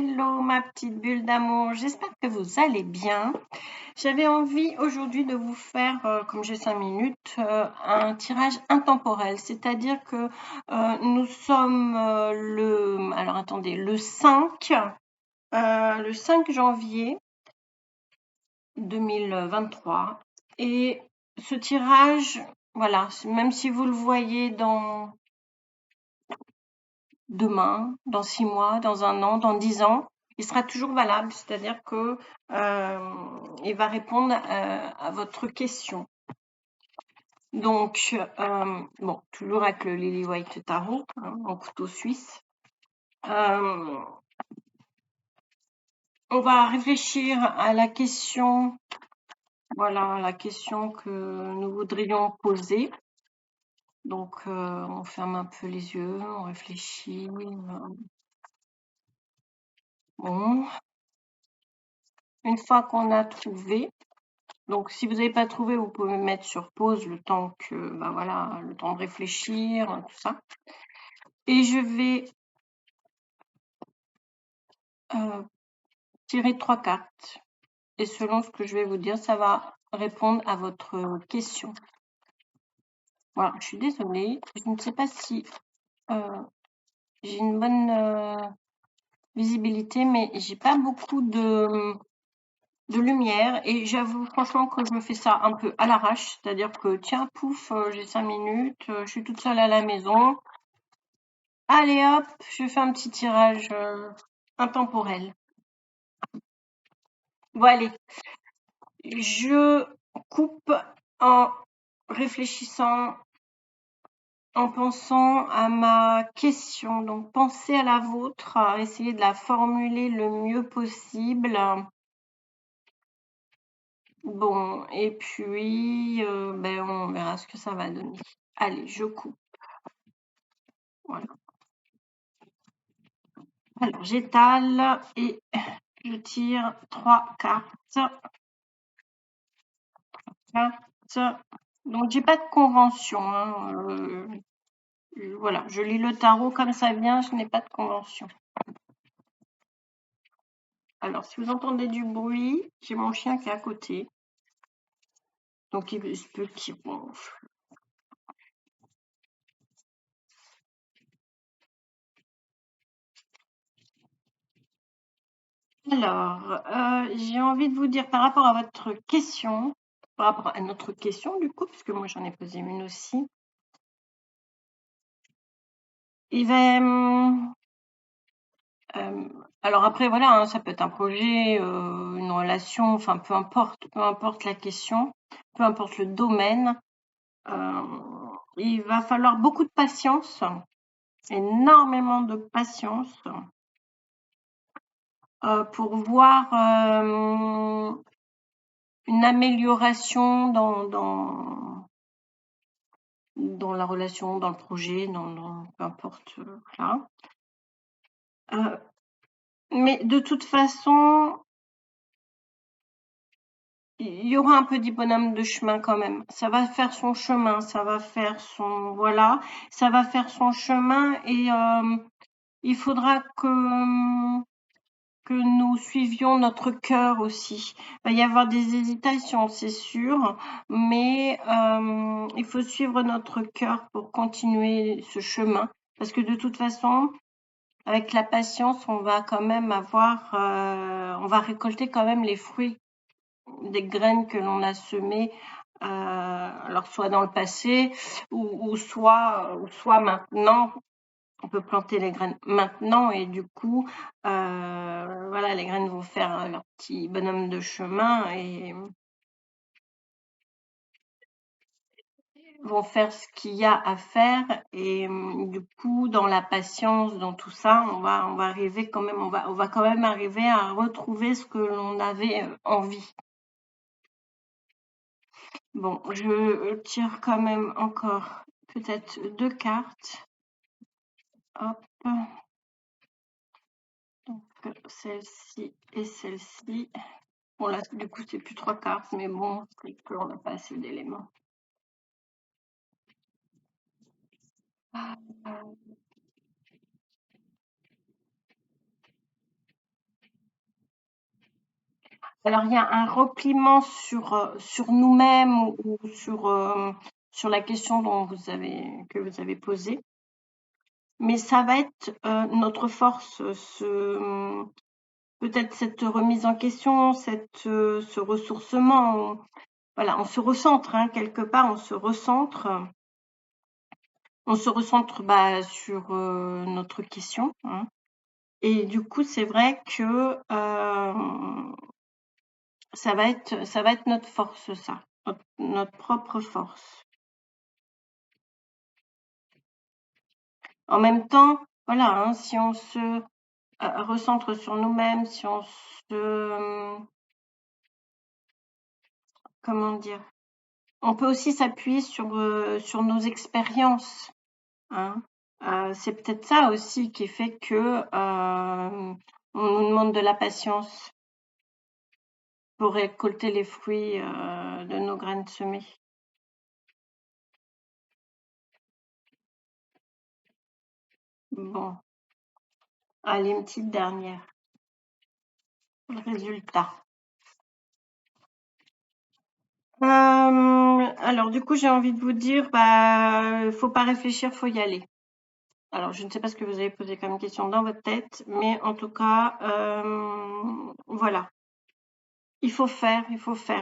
Hello ma petite bulle d'amour, j'espère que vous allez bien. J'avais envie aujourd'hui de vous faire, comme j'ai 5 minutes, un tirage intemporel, c'est-à-dire que nous sommes alors attendez, le 5 janvier 2023 et ce tirage, voilà, même si vous le voyez dans demain, dans 6 mois, dans 1 an, dans 10 ans, il sera toujours valable, c'est-à-dire que il va répondre à votre question. Donc, bon, toujours avec le Lily White Tarot, hein, en couteau suisse. On va réfléchir à la question, voilà, la question que nous voudrions poser. Donc, on ferme un peu les yeux, on réfléchit. Bon, une fois qu'on a trouvé, donc si vous n'avez pas trouvé, vous pouvez mettre sur pause le temps que, ben voilà, le temps de réfléchir, tout ça. Et je vais tirer 3 cartes. Et selon ce que je vais vous dire, ça va répondre à votre question. Voilà, je suis désolée, je ne sais pas si j'ai une bonne visibilité, mais j'ai pas beaucoup de lumière et j'avoue franchement que je me fais ça un peu à l'arrache, c'est-à-dire que tiens, pouf, j'ai 5 minutes, je suis toute seule à la maison. Allez hop, je fais un petit tirage intemporel. Bon allez, je coupe en réfléchissant, en pensant à ma question. Donc pensez à la vôtre, essayez de la formuler le mieux possible. Bon, et puis ben, on verra ce que ça va donner. Allez, je coupe. Voilà. Alors, j'étale et je tire 3 cartes. Donc, j'ai pas de convention. Hein. Voilà, je lis le tarot comme ça vient, je n'ai pas de convention. Alors, si vous entendez du bruit, j'ai mon chien qui est à côté. Donc, il se peut qu'il ronfle. Alors, j'ai envie de vous dire par rapport à votre question, par rapport à notre question du coup, puisque moi j'en ai posé une aussi, il va... alors après, voilà, hein, ça peut être un projet, une relation, enfin peu importe la question, peu importe le domaine, il va falloir beaucoup de patience, énormément de patience pour voir une amélioration dans la relation, dans le projet, peu importe, voilà. Mais de toute façon, il y aura un petit bonhomme de chemin quand même. Ça va faire son chemin, ça va faire son... Voilà, ça va faire son chemin et il faudra que nous suivions notre cœur aussi. Il va y avoir des hésitations, c'est sûr, mais il faut suivre notre cœur pour continuer ce chemin. Parce que de toute façon, avec la patience, on va quand même avoir, on va récolter quand même les fruits des graines que l'on a semées, alors soit dans le passé ou soit maintenant. On peut planter les graines maintenant et du coup, voilà, les graines vont faire leur petit bonhomme de chemin et vont faire ce qu'il y a à faire et du coup, dans la patience, dans tout ça, on va arriver quand même, on va quand même arriver à retrouver ce que l'on avait envie. Bon, je tire quand même encore peut-être 2 cartes. Hop. Donc, celle-ci et celle-ci. Bon, là, du coup, c'est plus 3 cartes, mais bon, c'est qu'on n'a pas assez d'éléments. Alors, il y a un repliement sur nous-mêmes ou sur la question que vous avez posée. Mais ça va être notre force, peut-être cette remise en question, ce ressourcement. Voilà, on se recentre, hein, quelque part, on se recentre. On se recentre sur notre question, hein. Et du coup, c'est vrai que ça va être notre force, ça, notre propre force. En même temps, voilà, hein, si on se recentre sur nous-mêmes, si on se, comment dire, on peut aussi s'appuyer sur nos expériences, hein. C'est peut-être ça aussi qui fait que on nous demande de la patience pour récolter les fruits de nos graines semées. Bon, allez, une petite dernière. Le résultat. Alors, du coup, j'ai envie de vous dire, faut pas réfléchir, faut y aller. Alors, je ne sais pas ce que vous avez posé comme question dans votre tête, mais en tout cas, voilà. Il faut faire,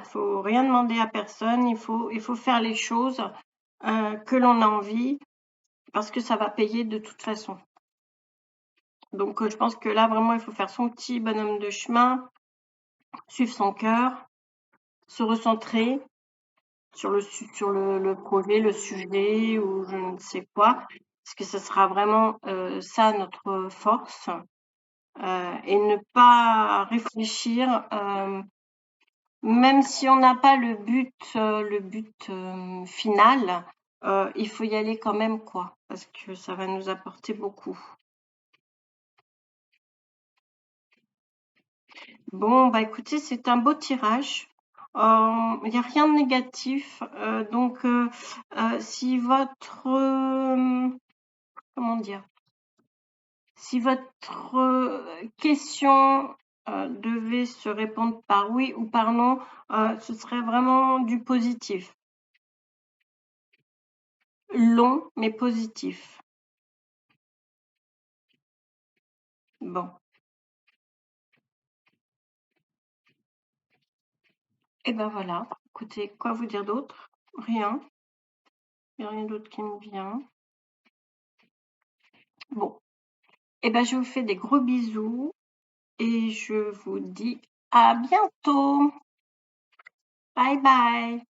faut rien demander à personne, il faut faire les choses que l'on a envie, parce que ça va payer de toute façon. Donc, je pense que là, vraiment, il faut faire son petit bonhomme de chemin, suivre son cœur, se recentrer sur le projet, le sujet ou je ne sais quoi, parce que ce sera vraiment ça notre force, et ne pas réfléchir, même si on n'a pas le but final, il faut y aller quand même, quoi, parce que ça va nous apporter beaucoup. Bon, bah écoutez, c'est un beau tirage. Il n'y a rien de négatif. Donc, si votre, comment dire, si votre question devait se répondre par oui ou par non, ce serait vraiment du positif. Long, mais positif. Bon. Et ben voilà. Écoutez, quoi vous dire d'autre? Rien. Il n'y a rien d'autre qui me vient. Bon. Et ben je vous fais des gros bisous et je vous dis à bientôt. Bye bye.